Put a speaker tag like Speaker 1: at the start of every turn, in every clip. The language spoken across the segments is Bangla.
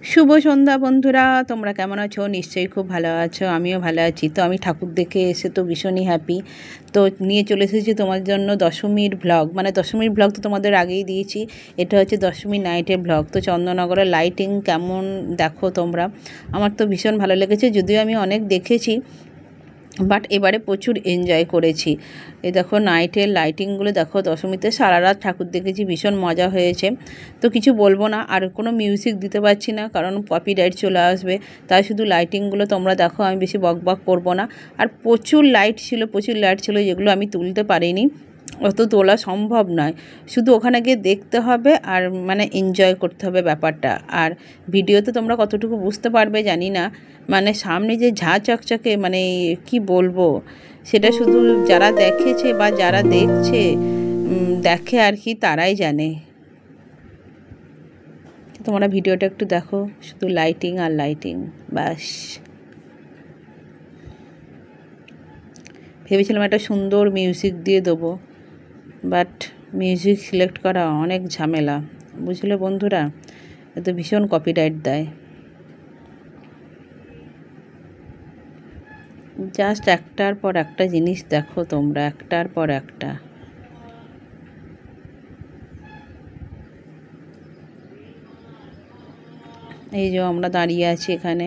Speaker 1: শুভ সন্ধ্যা বন্ধুরা, তোমরা কেমন আছো? নিশ্চয়ই খুব ভালো আছো, আমিও ভালো আছি। তো আমি ঠাকুর দেখে এসে তো ভীষণই হ্যাপি। তো নিয়ে চলে এসেছি তোমার জন্য দশমীর ভ্লগ। মানে দশমীর ভ্লগ তো তোমাদের আগেই দিয়েছি, এটা হচ্ছে দশমী নাইটের ভ্লগ। তো চন্দননগরের লাইটিং কেমন দেখো তোমরা। আমার তো ভীষণ ভালো লেগেছে, যদিও আমি অনেক দেখেছি, বাট এবারে প্রচুর এনজয় করেছি। এই দেখো নাইটের লাইটিংগুলো দেখো, দশমীতে সারা রাত ঠাকুর দেখেছি, ভীষণ মজা হয়েছে। তো কিছু বলবো না, আর কোনো মিউজিক দিতে পারছি না, কারণ কপিরাইট চলে আসবে। তাই শুধু লাইটিংগুলো তোমরা দেখো, আমি বেশি বক বক করবো না। আর প্রচুর লাইট ছিল, যেগুলো আমি তুলতে পারিনি, অত তোলা সম্ভব নয়। শুধু ওখানে গিয়ে দেখতে হবে আর মানে এনজয় করতে হবে ব্যাপারটা। আর ভিডিওতে তোমরা কতটুকু বুঝতে পারবে জানি না, মানে সামনে যে ঝাঁ চকচকে, মানে কি বলবো, সেটা শুধু যারা দেখেছে বা যারা দেখছে দেখে আর কি, তারাই জানে। তোমরা ভিডিওটা একটু দেখো, শুধু লাইটিং আর লাইটিং, ব্যাস। ভেবেছিলাম একটা সুন্দর মিউজিক দিয়ে দেবো, বাট মিউজিক সিলেক্ট করা অনেক ঝামেলা, বুঝলে বন্ধুরা, এতে ভীষণ কপিরাইট দেয়। জাস্ট একটার পর একটা জিনিস দেখো তোমরা, একটার পর একটা। এই যে আমরা দাঁড়িয়ে আছি এখানে,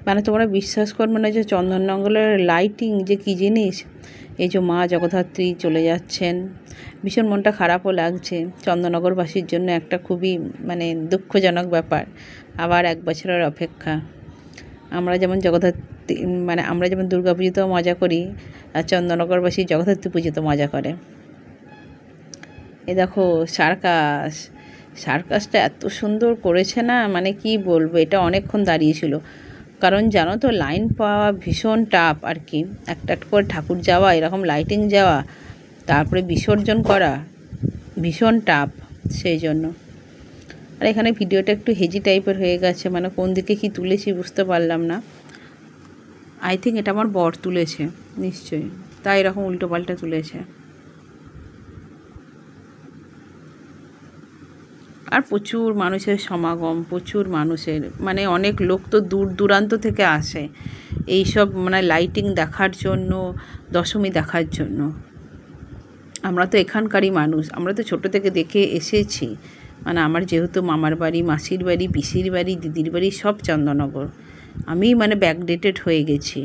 Speaker 1: মানে তোমরা বিশ্বাস করবে না যে চন্দননগরের লাইটিং যে কী জিনিস। এই যে মা জগদ্ধাত্রী চলে যাচ্ছেন, ভীষণ মনটা খারাপও লাগছে চন্দননগরবাসীর জন্য, একটা খুবই মানে দুঃখজনক ব্যাপার। আবার 1 বছরের অপেক্ষা। আমরা যেমন জগদ্ধাত্রী, মানে আমরা যেমন দুর্গা পুজোতেও মজা করি, আর চন্দননগরবাসী জগদ্ধাত্রী পুজোতে মজা করে। এই দেখো সার্কাসটা এত সুন্দর করেছে না, মানে কি বলবো, এটা অনেকক্ষণ দাঁড়িয়েছিল। কারণ জানো তো, লাইন পাওয়া ভীষণ টাফ আর কি। একটা করে ঠাকুর যাওয়া, এরকম লাইটিং যাওয়া, তারপরে বিসর্জন করা, ভীষণ টাফ সেই জন্য। আর এখানে ভিডিওটা একটু হেজি টাইপের হয়ে গেছে, মানে কোন দিকে কি তুলেছি বুঝতে পারলাম না। আই থিঙ্ক এটা আমার বর তুলেছে নিশ্চয়ই, তাই এরকম উল্টো পাল্টা তুলেছে। আর প্রচুর মানুষের সমাগম, প্রচুর মানুষের, মানে অনেক লোক তো দূর দূরান্ত থেকে আসে এই সব মানে লাইটিং দেখার জন্য, দশমী দেখার জন্য। আমরা তো এখানকারই মানুষ, আমরা তো ছোটো থেকে দেখে এসেছি। মানে আমার যেহেতু মামার বাড়ি, মাসির বাড়ি, পিসির বাড়ি, দিদির বাড়ি সব চন্দননগর, আমি মানে ব্যাকডেটেড হয়ে গেছি,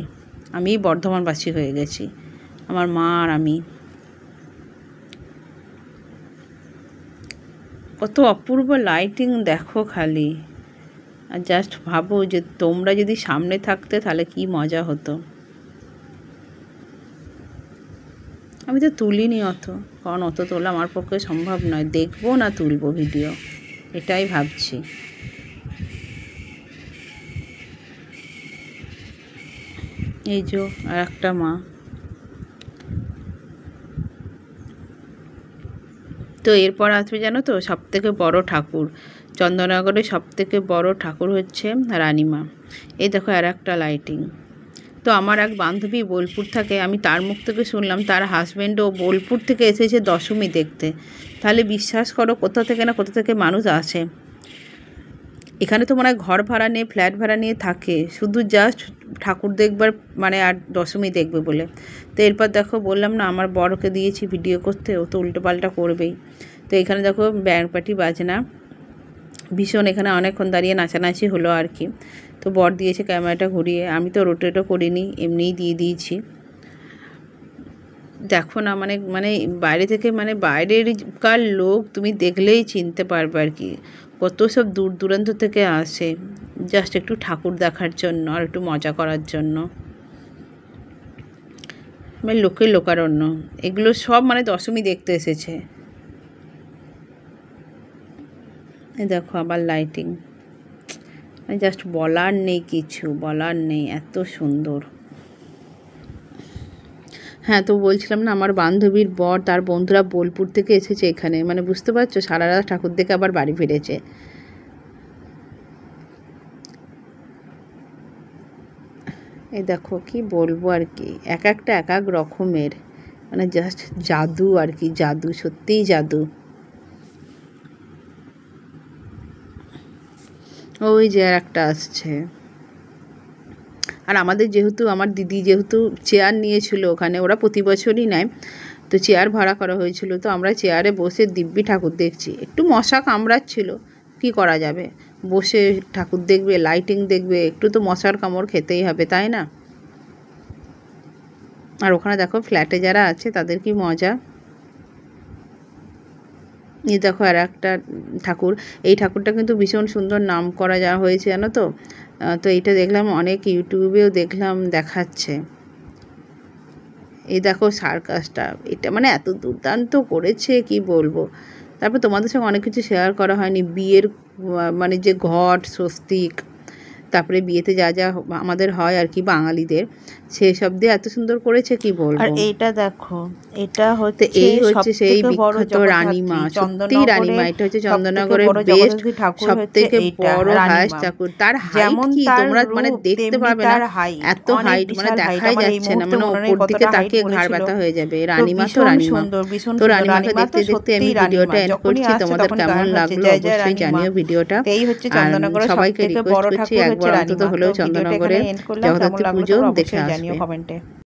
Speaker 1: আমি বর্ধমানবাসী হয়ে গেছি, আমার মা আর আমি। কত অপূর্ব লাইটিং দেখো খালি। আর জাস্ট ভাবো যে তোমরা যদি সামনে থাকতে তাহলে কি মজা হতো। আমি তো তুলিনি অত, কারণ অত তোলা আমার পক্ষে সম্ভব নয়, দেখবো না তুলবো ভিডিও, এটাই ভাবছি। এই যে আর একটা মা। তো এরপর আসবে জানো তো সবথেকে বড় ঠাকুর, চন্দননগরের সবথেকে বড় ঠাকুর হচ্ছে রানীমা। এই দেখো আর একটা লাইটিং। তো আমার এক বান্ধবী বোলপুর থাকে, আমি তার মুখ থেকে শুনলাম তার হাজব্যান্ডও বোলপুর থেকে এসেছে দশমী দেখতে। তাহলে বিশ্বাস করো কোথা থেকে না কোথা থেকে মানুষ আসে। এখানে তো মনে হয় ঘর ভাড়া নিয়ে, ফ্ল্যাট ভাড়া নিয়ে থাকে, শুধু জাস্ট ঠাকুর দেখবার মানে, আর দশমী দেখবে বলে। তো এরপর দেখো বললাম না, আমার বরকে দিয়েছি ভিডিও করতে, ও তো উল্টোপাল্টা করবেই। তো এখানে দেখো ব্যান্ড পার্টি বাজনা, ভীষণ এখানে অনেকক্ষণ দাঁড়িয়ে নাচানাচি হলো আর কি। তো বর দিয়েছে ক্যামেরাটা ঘুরিয়ে, আমি তো রোটেটও করিনি, এমনিই দিয়ে দিয়েছি। দেখো না, মানে মানে বাইরে থেকে, মানে বাইরেরকার লোক তুমি দেখলেই চিনতে পারবে আর কি, কত সব দূর দূরান্ত থেকে আসে জাস্ট একটু ঠাকুর দেখার জন্য আর একটু মজা করার জন্য। মানে লোকের লোকারণ্য, এগুলো সব মানে দশমী দেখতে এসেছে। এই দেখো আবার লাইটিং, মানে জাস্ট বলার নেই, কিছু বলার নেই, এত সুন্দর। হ্যাঁ, তো বলছিলাম না, আমার বান্ধবীর বর তার বন্ধুরা বোলপুর থেকে এসেছে এখানে, মানে বুঝতে পারছো, সারা রাত ঠাকুর দেখে আবার বাড়ি ফিরেছে। এই দেখো কি বলবো আর কি, এক একটা এক এক রকমের, মানে জাস্ট জাদু আর কি, জাদু, সত্যিই জাদু। ওই যে আর একটা আসছে। আর আমাদের যেহেতু, আমার দিদি যেহেতু চেয়ার নিয়েছিল ওখানে, ওরা প্রতি বছরই নেয়, তো চেয়ার ভাড়া করা হয়েছিল, তো আমরা চেয়ারে বসে দিব্যি ঠাকুর দেখছি। একটু মশা কামড়াচ্ছিল, কি করা যাবে, বসে ঠাকুর দেখবে, লাইটিং দেখবে, একটু তো মশার কামড় খেতেই হবে, তাই না? আর ওখানে দেখো ফ্ল্যাটে যারা আছে তাদের কি মজা। এই দেখো আর একটা ঠাকুর, এই ঠাকুরটা কিন্তু ভীষণ সুন্দর নাম করা যা হয়েছে জানো তো। তো এইটা দেখলাম অনেক ইউটিউবেও দেখলাম দেখাচ্ছে। এই দেখো সার্কাসটা, এটা মানে এত দুর্দান্ত করেছে কি বলবো। তারপর তোমাদের সঙ্গে অনেক কিছু শেয়ার করা হয়নি, বিয়ের মানে যে ঘট, স্বস্তিক, তারপরে বিয়েতে যা যা আমাদের হয় আর কি বাঙালিদের, সেসব দিয়ে এত সুন্দর করেছে কি বলবো।
Speaker 2: আর এইটা দেখো, এটা হচ্ছে
Speaker 1: এই হচ্ছে সেই বিখ্যাত রানীমা, সত্যি রানীমা, এটা হচ্ছে চন্দননগরের বেস্ট সব থেকে বড় হাইস্ট ঠাকুর। তার হাইট কি তোমরা মানে দেখতে পাবে না, এত হাইট, মানে দেখাই যাচ্ছে না, মানে ওপর দিকে তাকিয়ে ঘাড় ব্যথা হয়ে যাবে। রানীমা তো রানীমা। তো রানীমাকে দেখতে দেখতে আমি ভিডিওটা এন্ড করছি। তোমাদের কেমন লাগলো অবশ্যই জানিও ভিডিওটা। আর সবাইকে রিকোয়েস্ট করছি একবার অন্তত হলেও চন্দননগরে জগদ্ধাত্রী পুজো দেখে আসবে।